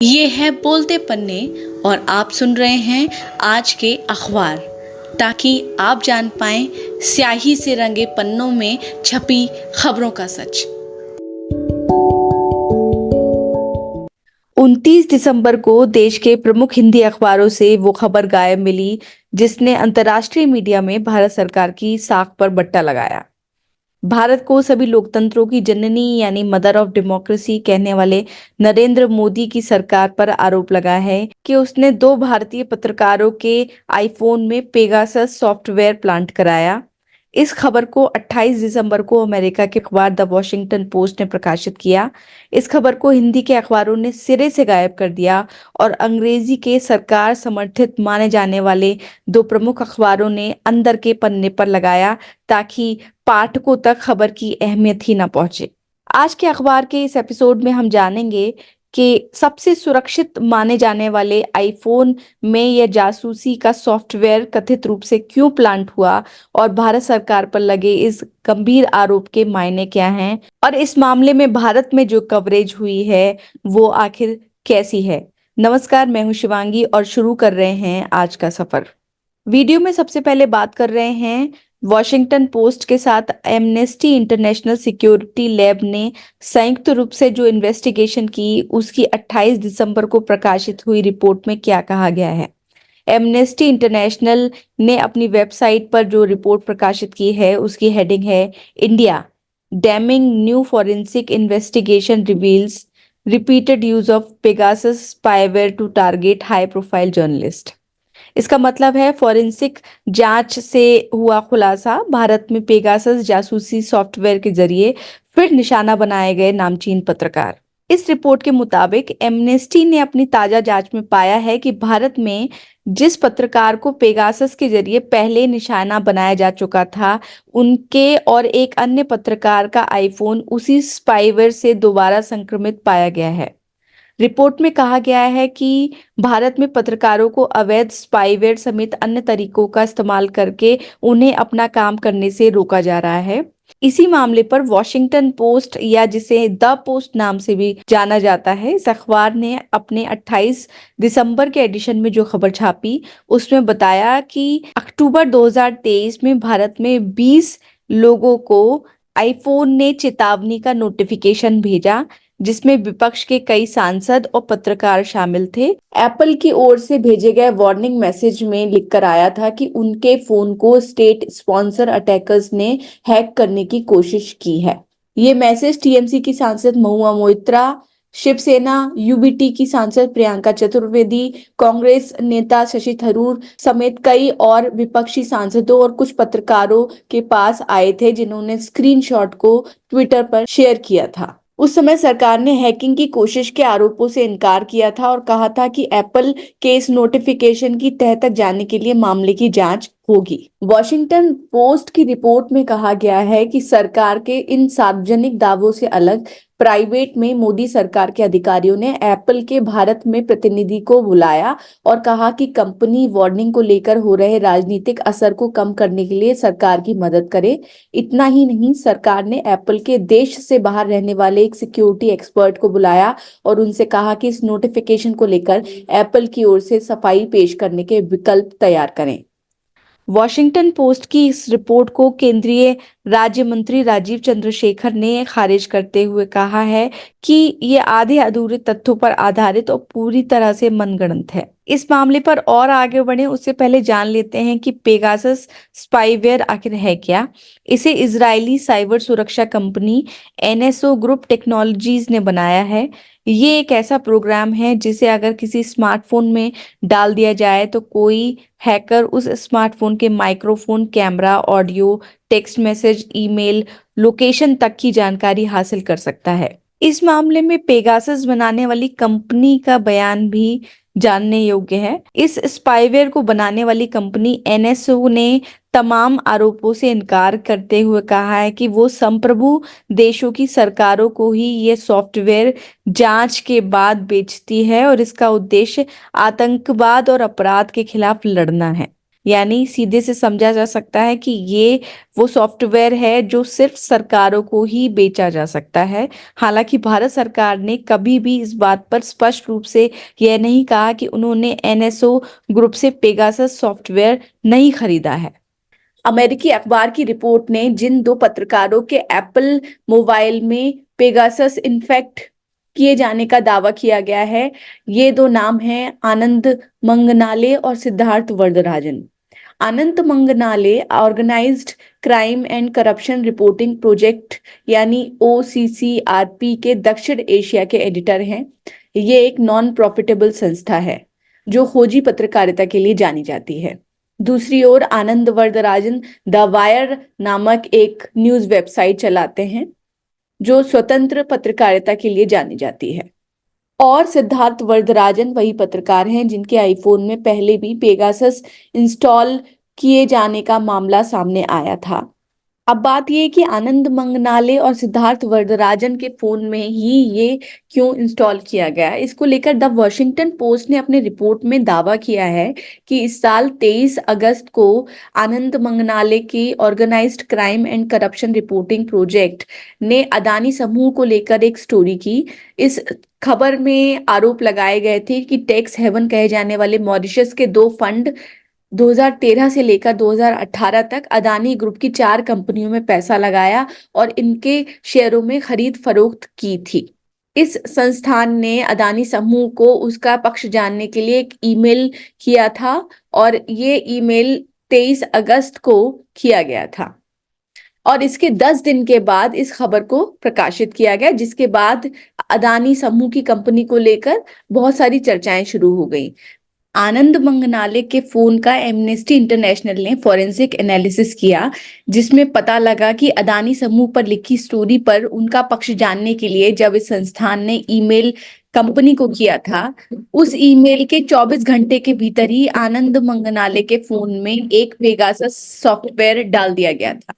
ये है बोलते पन्ने और आप सुन रहे हैं आज के अखबार, ताकि आप जान पाएं स्याही से रंगे पन्नों में छपी खबरों का सच। 29 दिसंबर को देश के प्रमुख हिंदी अखबारों से वो खबर गायब मिली जिसने अंतर्राष्ट्रीय मीडिया में भारत सरकार की साख पर बट्टा लगाया। भारत को सभी लोकतंत्रों की जननी यानी मदर ऑफ डेमोक्रेसी कहने वाले नरेंद्र मोदी की सरकार पर आरोप लगा है कि उसने दो भारतीय पत्रकारों के आईफोन में पेगासस सॉफ्टवेयर प्लांट कराया। इस खबर को 28 दिसंबर को अमेरिका के अखबार द वॉशिंगटन पोस्ट ने प्रकाशित किया। इस खबर को हिंदी के अखबारों ने सिरे से गायब कर दिया और अंग्रेजी के सरकार समर्थित माने जाने वाले दो प्रमुख अखबारों ने अंदर के पन्ने पर लगाया, ताकि पाठकों तक खबर की अहमियत ही ना पहुंचे। आज के अखबार के इस एपिसोड में हम जानेंगे कि सबसे सुरक्षित माने जाने वाले आईफोन में यह जासूसी का सॉफ्टवेयर कथित रूप से क्यों प्लांट हुआ और भारत सरकार पर लगे इस गंभीर आरोप के मायने क्या हैं, और इस मामले में भारत में जो कवरेज हुई है वो आखिर कैसी है। नमस्कार, मैं हूं शिवांगी और शुरू कर रहे हैं आज का सफर। वीडियो में सबसे पहले बात कर रहे हैं वॉशिंगटन पोस्ट के साथ एमनेस्टी इंटरनेशनल सिक्योरिटी लैब ने संयुक्त रूप से जो इन्वेस्टिगेशन की उसकी 28 दिसंबर को प्रकाशित हुई रिपोर्ट में क्या कहा गया है। एमनेस्टी इंटरनेशनल ने अपनी वेबसाइट पर जो रिपोर्ट प्रकाशित की है उसकी हेडिंग है India damning new forensic investigation reveals repeated use of Pegasus spyware to target high profile journalist. इसका मतलब है फॉरेंसिक जांच से हुआ खुलासा, भारत में पेगासस जासूसी सॉफ्टवेयर के जरिए फिर निशाना बनाए गए नामचीन पत्रकार। इस रिपोर्ट के मुताबिक एमनेस्टी ने अपनी ताजा जांच में पाया है कि भारत में जिस पत्रकार को पेगासस के जरिए पहले निशाना बनाया जा चुका था, उनके और एक अन्य पत्रकार का आईफोन उसी स्पाईवेयर से दोबारा संक्रमित पाया गया है। रिपोर्ट में कहा गया है कि भारत में पत्रकारों को अवैध स्पाईवेयर समेत अन्य तरीकों का इस्तेमाल करके उन्हें अपना काम करने से रोका जा रहा है। इसी मामले पर वॉशिंगटन पोस्ट, या जिसे द पोस्ट नाम से भी जाना जाता है, इस अखबार ने अपने 28 दिसंबर के एडिशन में जो खबर छापी उसमें बताया कि अक्टूबर 2023 में भारत में 20 लोगों को आईफोन ने चेतावनी का नोटिफिकेशन भेजा, जिसमें विपक्ष के कई सांसद और पत्रकार शामिल थे। एप्पल की ओर से भेजे गए वार्निंग मैसेज में लिखकर आया था कि उनके फोन को स्टेट स्पॉन्सर अटैकर्स ने हैक करने की कोशिश की है। ये मैसेज टीएमसी की सांसद महुआ मोइत्रा, शिवसेना यूबीटी की सांसद प्रियंका चतुर्वेदी, कांग्रेस नेता शशि थरूर समेत कई और विपक्षी सांसदों और कुछ पत्रकारों के पास आए थे, जिन्होंने स्क्रीनशॉट को ट्विटर पर शेयर किया था। उस समय सरकार ने हैकिंग की कोशिश के आरोपों से इनकार किया था और कहा था कि एप्पल के इस नोटिफिकेशन की तह तक जाने के लिए मामले की जांच होगी। वॉशिंगटन पोस्ट की रिपोर्ट में कहा गया है कि सरकार के इन सार्वजनिक दावों से अलग प्राइवेट में मोदी सरकार के अधिकारियों ने एप्पल के भारत में प्रतिनिधि को बुलाया और कहा कि कंपनी वार्निंग को लेकर हो रहे राजनीतिक असर को कम करने के लिए सरकार की मदद करे। इतना ही नहीं, सरकार ने एप्पल के देश से बाहर रहने वाले एक सिक्योरिटी एक्सपर्ट को बुलाया और उनसे कहा कि इस नोटिफिकेशन को लेकर एप्पल की ओर से सफाई पेश करने के विकल्प तैयार करें। वॉशिंगटन पोस्ट की इस रिपोर्ट को केंद्रीय राज्य मंत्री राजीव चंद्रशेखर ने खारिज करते हुए कहा है कि ये आधे अधूरे तथ्यों पर आधारित और पूरी तरह से मनगढ़ंत है। इस मामले पर और आगे बढ़े उससे पहले जान लेते हैं कि पेगासस स्पाईवेयर आखिर है क्या। इसे इजरायली साइबर सुरक्षा कंपनी एनएसओ ग्रुप टेक्नोलॉजीज ने बनाया है। ये एक ऐसा प्रोग्राम है जिसे अगर किसी स्मार्टफोन में डाल दिया जाए तो कोई हैकर उस स्मार्टफोन के microphone, camera, audio, text message, email, location तक की जानकारी हासिल कर सकता है। इस मामले में पेगासस बनाने वाली कंपनी का बयान भी जानने योग्य है। इस स्पाईवेयर को बनाने वाली कंपनी एनएसओ ने तमाम आरोपों से इनकार करते हुए कहा है कि वो संप्रभु देशों की सरकारों को ही ये सॉफ्टवेयर जांच के बाद बेचती है और इसका उद्देश्य आतंकवाद और अपराध के खिलाफ लड़ना है। यानी सीधे से समझा जा सकता है कि ये वो सॉफ्टवेयर है जो सिर्फ सरकारों को ही बेचा जा सकता है। हालांकि भारत सरकार ने कभी भी इस बात पर स्पष्ट रूप से यह नहीं कहा कि उन्होंने एनएसओ ग्रुप से पेगासस सॉफ्टवेयर नहीं खरीदा है। अमेरिकी अखबार की रिपोर्ट ने जिन दो पत्रकारों के एप्पल मोबाइल में पेगासस इन्फेक्ट किए जाने का दावा किया गया है, ये दो नाम हैं आनंद मंगनाले और Siddharth Varadarajan. Anant Mangnale organised crime and corruption reporting project यानी OCCRP के दक्षिण एशिया के एडिटर हैं। ये एक नॉन प्रॉफिटेबल संस्था है जो खोजी पत्रकारिता के लिए जानी जाती है। दूसरी ओर आनंद वरदराजन द वायर नामक एक न्यूज वेबसाइट चलाते हैं जो स्वतंत्र पत्रकारिता के लिए जानी जाती है। और सिद्धार्थ वरदराजन वही पत्रकार हैं जिनके आईफोन में पहले भी पेगासस इंस्टॉल किए जाने का मामला सामने आया था। अब बात यह है कि आनंद मंगनाले और सिद्धार्थ वरदराजन के फोन में ही ये क्यों इंस्टॉल किया गया, इसको लेकर द वॉशिंगटन पोस्ट ने अपने रिपोर्ट में दावा किया है कि इस साल 23 अगस्त को आनंद मंगनाले की organized crime and corruption reporting project ने अदानी समूह को लेकर एक स्टोरी की। इस खबर में आरोप लगाए गए थे कि टैक्स हेवन कहे जाने वाले मॉरिशस के दो फंड 2013 से लेकर 2018 तक अदानी ग्रुप की 4 कंपनियों में पैसा लगाया और इनके शेयरों में खरीद फरोख्त की थी। इस संस्थान ने अदानी समूह को उसका पक्ष जानने के लिए एक ईमेल किया था और ये ईमेल 23 अगस्त को किया गया था और इसके 10 दिन के बाद इस खबर को प्रकाशित किया गया, जिसके बाद अदानी समूह की कंपनी को लेकर बहुत सारी चर्चाएं शुरू हो गई। आनंद मंगनाले के फोन का एमनेस्टी इंटरनेशनल ने फॉरेंसिक एनालिसिस किया जिसमें पता लगा कि अदानी समूह पर लिखी स्टोरी पर उनका पक्ष जानने के लिए जब इस संस्थान ने ईमेल कंपनी को किया था, उस ईमेल के 24 घंटे के भीतर ही आनंद मंगनाले के फोन में एक पेगासस सॉफ्टवेयर डाल दिया गया था।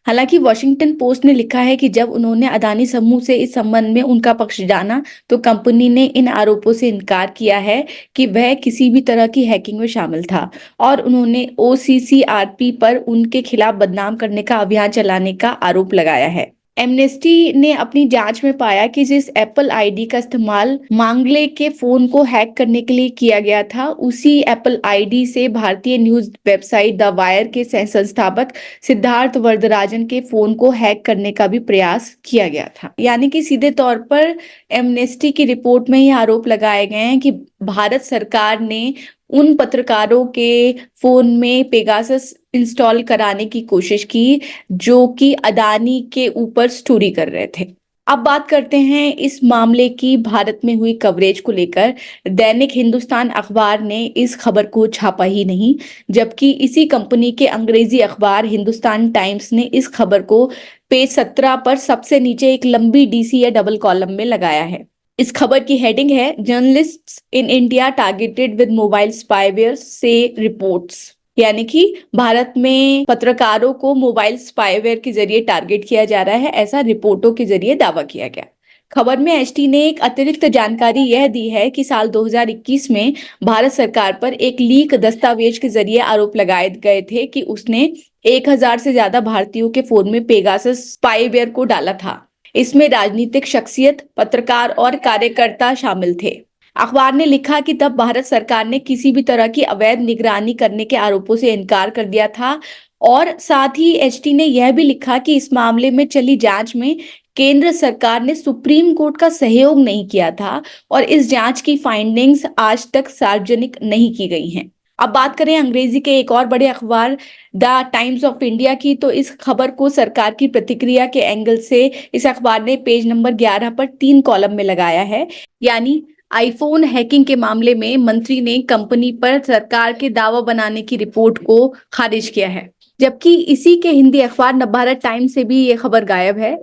हालांकि वॉशिंगटन पोस्ट ने लिखा है कि जब उन्होंने अदानी समूह से इस संबंध में उनका पक्ष जाना तो कंपनी ने इन आरोपों से इनकार किया है कि वह किसी भी तरह की हैकिंग में शामिल था और उन्होंने OCCRP पर उनके खिलाफ बदनाम करने का अभियान चलाने का आरोप लगाया है। एमनेस्टी ने अपनी जांच में पाया कि जिस एप्पल आईडी का इस्तेमाल मांगले के फोन को हैक करने के लिए किया गया था, उसी एप्पल आईडी से भारतीय न्यूज वेबसाइट द वायर के सह संस्थापक सिद्धार्थ वरदराजन के फोन को हैक करने का भी प्रयास किया गया था। यानी कि सीधे तौर पर एमनेस्टी की रिपोर्ट में ही आरोप लगाए गए हैं कि भारत सरकार ने उन पत्रकारों के फोन में पेगासस इंस्टॉल कराने की कोशिश की जो कि अदानी के ऊपर स्टोरी कर रहे थे। अब बात करते हैं इस मामले की भारत में हुई कवरेज को लेकर। दैनिक हिंदुस्तान अखबार ने इस खबर को छापा ही नहीं, जबकि इसी कंपनी के अंग्रेजी अखबार हिंदुस्तान टाइम्स ने इस खबर को पेज 17 पर सबसे नीचे एक लंबी DC या डबल कॉलम में लगाया है। इस खबर की हेडिंग है journalists in India targeted with mobile spyware से रिपोर्ट्स, यानी कि भारत में पत्रकारों को मोबाइल स्पाईवेयर के जरिए टारगेट किया जा रहा है, ऐसा रिपोर्टों के जरिए दावा किया गया। खबर में HT ने एक अतिरिक्त जानकारी यह दी है कि साल 2021 में भारत सरकार पर एक लीक दस्तावेज के जरिए आरोप लगाए गए थे कि उसने 1000 से ज्यादा भारतीयों के फोन में पेगासस स्पाईवेयर को डाला था। इसमें राजनीतिक शख्सियत, पत्रकार और कार्यकर्ता शामिल थे। अखबार ने लिखा कि तब भारत सरकार ने किसी भी तरह की अवैध निगरानी करने के आरोपों से इनकार कर दिया था और साथ ही HT ने यह भी लिखा कि इस मामले में चली जांच में केंद्र सरकार ने सुप्रीम कोर्ट का सहयोग नहीं किया था और इस जांच की फाइंडिंग्स आज तक सार्वजनिक नहीं की गई हैं। अब बात करें अंग्रेजी के एक और बड़े अखबार द टाइम्स ऑफ इंडिया की, तो इस खबर को सरकार की प्रतिक्रिया के एंगल से इस अखबार ने पेज नंबर 11 पर 3 कॉलम में लगाया है। यानी आईफोन हैकिंग के मामले में मंत्री ने कंपनी पर सरकार के दावा बनाने की रिपोर्ट को खारिज किया है, जबकि इसी के हिंदी अखबार नवभारत टाइम्स से भी ये खबर गायब है।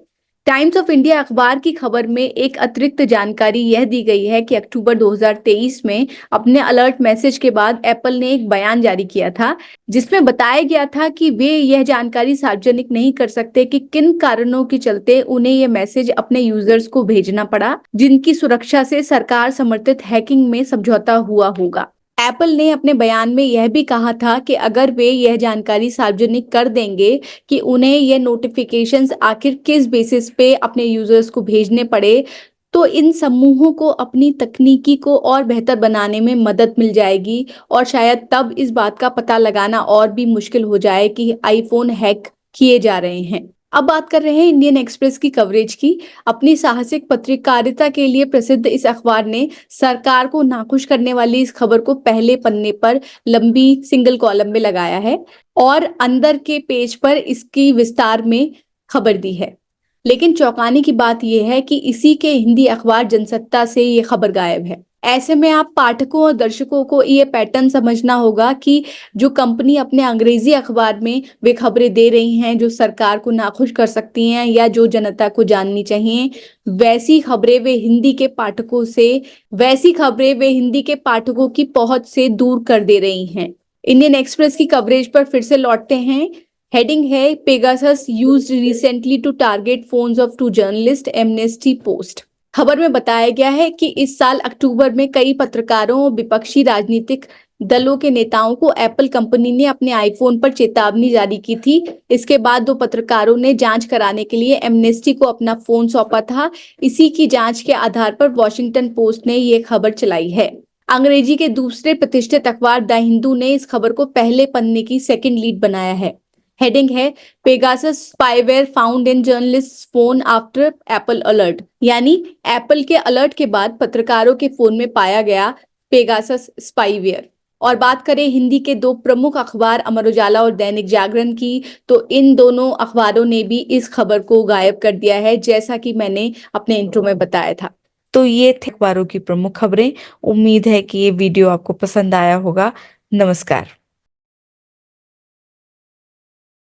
टाइम्स ऑफ इंडिया अखबार की खबर में एक अतिरिक्त जानकारी यह दी गई है कि अक्टूबर 2023 में अपने अलर्ट मैसेज के बाद एप्पल ने एक बयान जारी किया था जिसमें बताया गया था कि वे यह जानकारी सार्वजनिक नहीं कर सकते कि किन कारणों के चलते उन्हें यह मैसेज अपने यूजर्स को भेजना पड़ा जिनकी सुरक्षा से सरकार समर्थित हैकिंग में समझौता हुआ होगा। एप्पल ने अपने बयान में यह भी कहा था कि अगर वे यह जानकारी सार्वजनिक कर देंगे कि उन्हें यह नोटिफिकेशंस आखिर किस बेसिस पे अपने यूजर्स को भेजने पड़े, तो इन समूहों को अपनी तकनीकी को और बेहतर बनाने में मदद मिल जाएगी और शायद तब इस बात का पता लगाना और भी मुश्किल हो जाए कि आईफोन हैक किए जा रहे हैं। अब बात कर रहे हैं इंडियन एक्सप्रेस की कवरेज की। अपनी साहसिक पत्रकारिता के लिए प्रसिद्ध इस अखबार ने सरकार को नाखुश करने वाली इस खबर को पहले पन्ने पर लंबी सिंगल कॉलम में लगाया है और अंदर के पेज पर इसकी विस्तार में खबर दी है। लेकिन चौंकाने की बात यह है कि इसी के हिंदी अखबार जनसत्ता से ये खबर गायब है। ऐसे में आप पाठकों और दर्शकों को ये पैटर्न समझना होगा कि जो कंपनी अपने अंग्रेजी अखबार में वे खबरें दे रही हैं जो सरकार को नाखुश कर सकती हैं या जो जनता को जाननी चाहिए, वैसी खबरें वे हिंदी के पाठकों की पहुंच से दूर कर दे रही हैं। इंडियन एक्सप्रेस की कवरेज पर फिर से लौटते हैं। हेडिंग है Pegasus used recently to target phones of 2 journalist, Amnesty post. खबर में बताया गया है कि इस साल अक्टूबर में कई पत्रकारों और विपक्षी राजनीतिक दलों के नेताओं को एप्पल कंपनी ने अपने आईफोन पर चेतावनी जारी की थी। इसके बाद 2 पत्रकारों ने जांच कराने के लिए एमनेस्टी को अपना फोन सौंपा था। इसी की जांच के आधार पर वॉशिंगटन पोस्ट ने ये खबर चलाई है। अंग्रेजी के दूसरे प्रतिष्ठित अखबार द हिंदू ने इस खबर को पहले पन्ने की सेकंड लीड बनाया है। हेडिंग है Pegasus spyware found in journalist phone after Apple alert, यानी एप्पल के अलर्ट के बाद पत्रकारों के फोन में पाया गया पेगासस स्पाईवेयर। और बात करें हिंदी के 2 प्रमुख अखबार अमर उजाला और दैनिक जागरण की, तो इन दोनों अखबारों ने भी इस खबर को गायब कर दिया है, जैसा कि मैंने अपने इंट्रो में बताया था। तो ये थे अखबारों की प्रमुख खबरें। उम्मीद है कि ये वीडियो आपको पसंद आया होगा। नमस्कार।